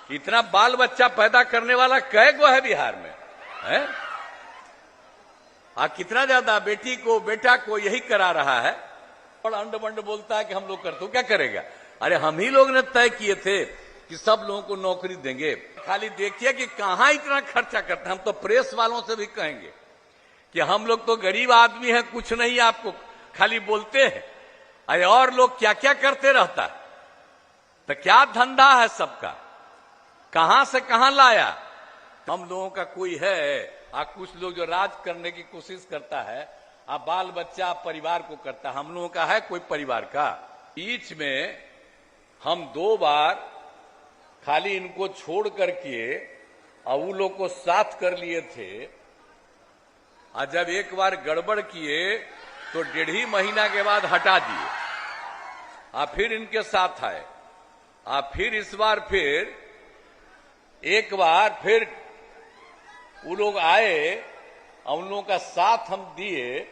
इतना बाल बच्चा पैदा करने वाला कै गो है बिहार में, है? कितना ज्यादा बेटी को बेटा को यही करा रहा है और अंड बंड बोलता है कि हम लोग करते, क्या करेगा? अरे हम ही लोग ने तय किए थे कि सब लोगों को नौकरी देंगे। खाली देखिए कि कहां इतना खर्चा करते हैं। हम तो प्रेस वालों से भी कहेंगे कि हम लोग तो गरीब आदमी हैं, कुछ नहीं आपको खाली बोलते हैं। अरे और लोग क्या क्या करते रहता है, तो क्या धंधा है सबका, कहां से कहां लाया? हम लोगों का कोई है कुछ लोग जो राज करने की कोशिश करता है, बाल बच्चा परिवार को करता है। हम लोगों का है कोई परिवार का? बीच में हम 2 बार खाली इनको छोड़ करके और वो लोग को साथ कर लिए थे, और जब एक बार गड़बड़ किए तो 1.5 महीना के बाद हटा दिए, फिर इनके साथ आए, फिर इस बार फिर एक बार फिर वो लोग आए और उन लोगों का साथ हम दिए,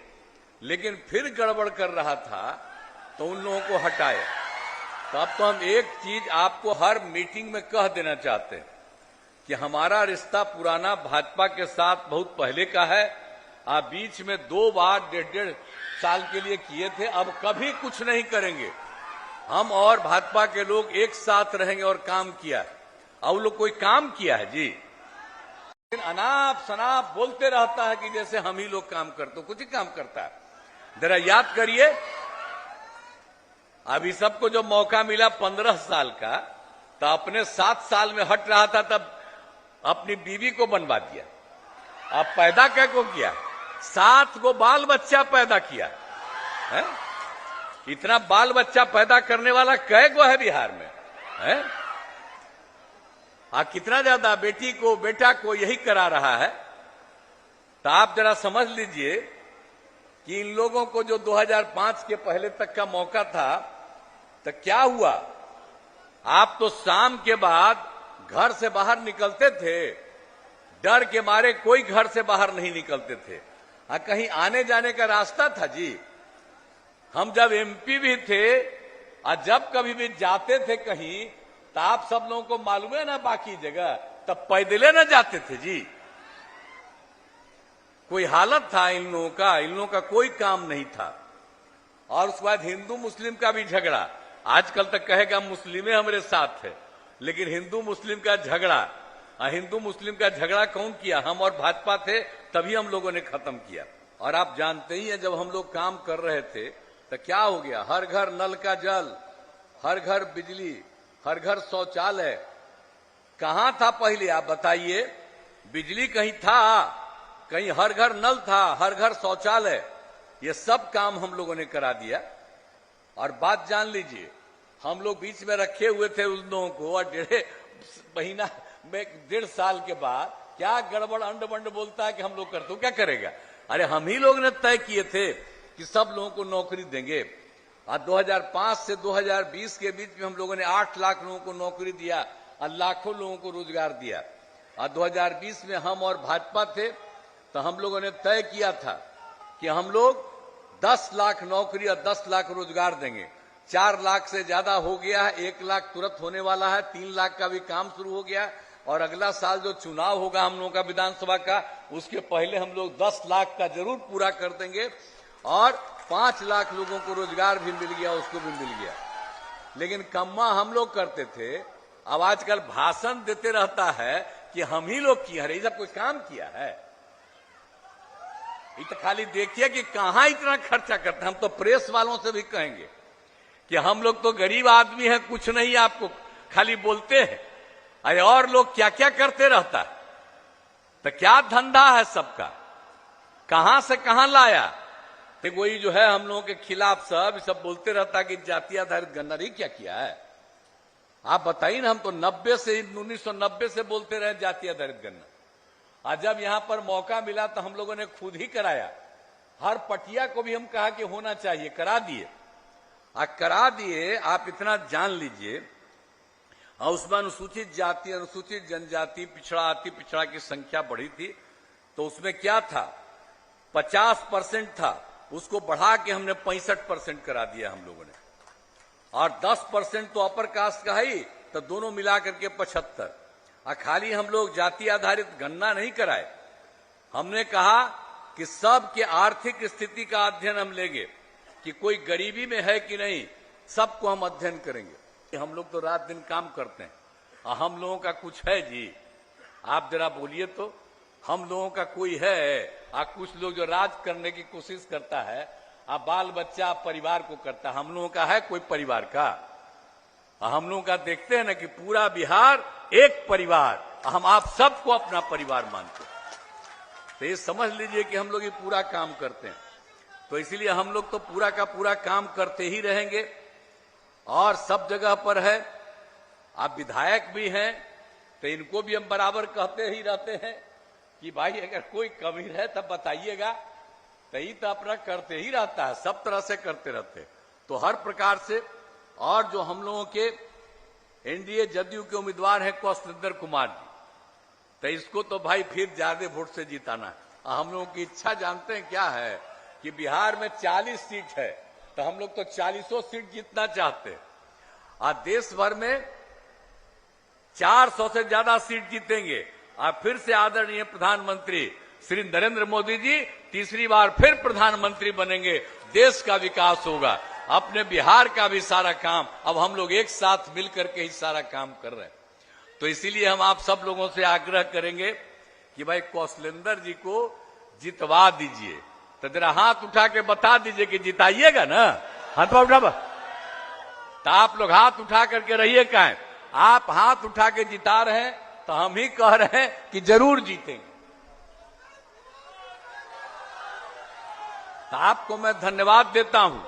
लेकिन फिर गड़बड़ कर रहा था तो उन लोगों को हटाए। तो अब तो हम एक चीज आपको हर मीटिंग में कह देना चाहते हैं कि हमारा रिश्ता पुराना भाजपा के साथ बहुत पहले का है। आप बीच में 2 बार 1.5 साल के लिए किए थे, अब कभी कुछ नहीं करेंगे। हम और भाजपा के लोग एक साथ रहेंगे और काम किया। और लोग कोई काम किया है जी? अनाप शनाप बोलते रहता है कि जैसे हम ही लोग काम करते, कुछ ही काम करता है। जरा याद करिए, अभी सबको जो मौका मिला 15 साल का, तो अपने 7 साल में हट रहा था, तब अपनी बीवी को बनवा दिया। अब पैदा क्या को किया? 7 गो बाल बच्चा पैदा किया है? इतना बाल बच्चा पैदा करने वाला कै गो है बिहार में, है? कितना ज्यादा बेटी को बेटा को यही करा रहा है। तो आप जरा समझ लीजिए कि इन लोगों को जो 2005 के पहले तक का मौका था, तो क्या हुआ? आप तो शाम के बाद घर से बाहर निकलते थे, डर के मारे कोई घर से बाहर नहीं निकलते थे। कहीं आने जाने का रास्ता था जी? हम जब एमपी भी थे और जब कभी भी जाते थे कहीं, तो आप सब लोगों को मालूम है ना, बाकी जगह तब पैदले न जाते थे जी। कोई हालत था इन लोगों का कोई काम नहीं था। और उसके बाद हिंदू मुस्लिम का भी झगड़ा। आजकल तक कहेगा मुस्लिमें हमारे साथ है, लेकिन हिंदू मुस्लिम का झगड़ा, हिंदू मुस्लिम का झगड़ा कौन किया? हम और भाजपा थे, तभी हम लोगों ने खत्म किया। और आप जानते ही हैं, जब हम लोग काम कर रहे थे तो क्या हो गया? हर घर नल का जल, हर घर बिजली, हर घर शौचालय। कहां था पहले आप बताइए? बिजली कहीं था, कहीं हर घर नल था, हर घर शौचालय। ये सब काम हम लोगों ने करा दिया। और बात जान लीजिए, हम लोग बीच में रखे हुए थे उन लोगों को, और 1.5 महीना में 1.5 साल के बाद क्या गड़बड़ अंड बंड बोलता है कि हम लोग करते, क्या करेगा? अरे हम ही लोग ने तय किए थे कि सब लोगों को नौकरी देंगे। 2005 से 2020 के बीच में हम लोगों ने 8 लाख लोगों को नौकरी दिया और लाखों लोगों को रोजगार दिया। और 2020 में हम और भाजपा थे, तो हम लोगों ने तय किया था कि हम लोग 10 लाख नौकरी और 10 लाख रोजगार देंगे। 4 लाख से ज्यादा हो गया है, 1 लाख तुरंत होने वाला है, 3 लाख का भी काम शुरू हो गया। और अगला साल जो चुनाव होगा हम लोगों का विधानसभा का, उसके पहले हम लोग 10 लाख का जरूर पूरा कर देंगे। और 5 लाख लोगों को रोजगार भी मिल गया, उसको भी मिल गया। लेकिन कम्मा हम लोग करते थे। अब आजकल भाषण देते रहता है कि हम ही लोग किया है, ये सब कोई काम किया है? ये तो खाली देखिए कि कहां इतना खर्चा करते हैं। हम तो प्रेस वालों से भी कहेंगे कि हम लोग तो गरीब आदमी हैं, कुछ नहीं आपको खाली बोलते हैं। अरे और लोग क्या क्या करते रहता है, तो क्या धंधा है सबका, कहां से कहां लाया? तो वही जो है हम लोगों के खिलाफ सब बोलते रहता कि जाति आधारित गणना नहीं क्या किया है। आप बताइए ना, हम तो 1990 से बोलते रहे जाति आधारित गणना। और जब यहां पर मौका मिला तो हम लोगों ने खुद ही कराया। हर पटिया को भी हम कहा कि होना चाहिए, करा दिए। करा दिए। आप इतना जान लीजिए, और उसमें अनुसूचित जाति, अनुसूचित जनजाति, पिछड़ा अति पिछड़ा की संख्या बढ़ी थी। तो उसमें क्या था, 50% था, उसको बढ़ा के हमने 65% करा दिया हम लोगों ने। और 10% तो अपर कास्ट का ही, तो दोनों मिलाकर के 75। और खाली हम लोग जाति आधारित गणना नहीं कराए, हमने कहा कि सबके आर्थिक स्थिति का अध्ययन हम लेंगे कि कोई गरीबी में है कि नहीं, सबको हम अध्ययन करेंगे। हम लोग तो रात दिन काम करते हैं और हम लोगों का कुछ है जी? आप जरा बोलिए तो, हम लोगों का कोई है? कुछ लोग जो राज करने की कोशिश करता है, बाल बच्चा परिवार को करता है, हम लोगों का है कोई परिवार का? हम लोगों का देखते हैं ना कि पूरा बिहार एक परिवार, हम आप सबको अपना परिवार मानते हैं। तो ये समझ लीजिए कि हम लोग ये पूरा काम करते हैं। तो इसलिए हम लोग तो पूरा का पूरा काम करते ही रहेंगे और सब जगह पर है। आप विधायक भी हैं तो इनको भी हम बराबर कहते ही रहते हैं कि भाई अगर कोई कमी है तब बताइएगा। तो ये तो अपना करते ही रहता है, सब तरह से करते रहते हैं। तो हर प्रकार से, और जो हम लोगों के एनडीए जदयू के उम्मीदवार हैं कौशलेंद्र कुमार जी, तो इसको तो भाई फिर ज्यादा वोट से जिताना है। हम लोगों की इच्छा जानते हैं क्या है कि बिहार में 40 सीट है, तो हम लोग तो 40 सीट जीतना चाहते हैं और देश भर में 400 से ज्यादा सीट जीतेंगे। और फिर से आदरणीय प्रधानमंत्री श्री नरेंद्र मोदी जी तीसरी बार फिर प्रधानमंत्री बनेंगे, देश का विकास होगा। अपने बिहार का भी सारा काम अब हम लोग एक साथ मिलकर के ही सारा काम कर रहे हैं। तो इसीलिए हम आप सब लोगों से आग्रह करेंगे कि भाई कौशलेंद्र जी को जितवा दीजिए। तो जरा हाथ उठा के बता दीजिए कि जिताइएगा ना। हाथ उठा, तो आप लोग हाथ उठा करके रहिए। कहें आप हाथ उठा के जिता रहे हैं तो हम ही कह रहे हैं कि जरूर जीतेंगे। तो आपको मैं धन्यवाद देता हूं।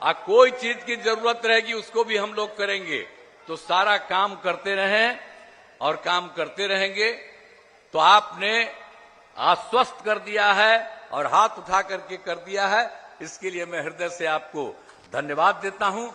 और कोई चीज की जरूरत रहेगी उसको भी हम लोग करेंगे। तो सारा काम करते रहें और काम करते रहेंगे। तो आपने आश्वस्त कर दिया है और हाथ उठा करके कर दिया है, इसके लिए मैं हृदय से आपको धन्यवाद देता हूं।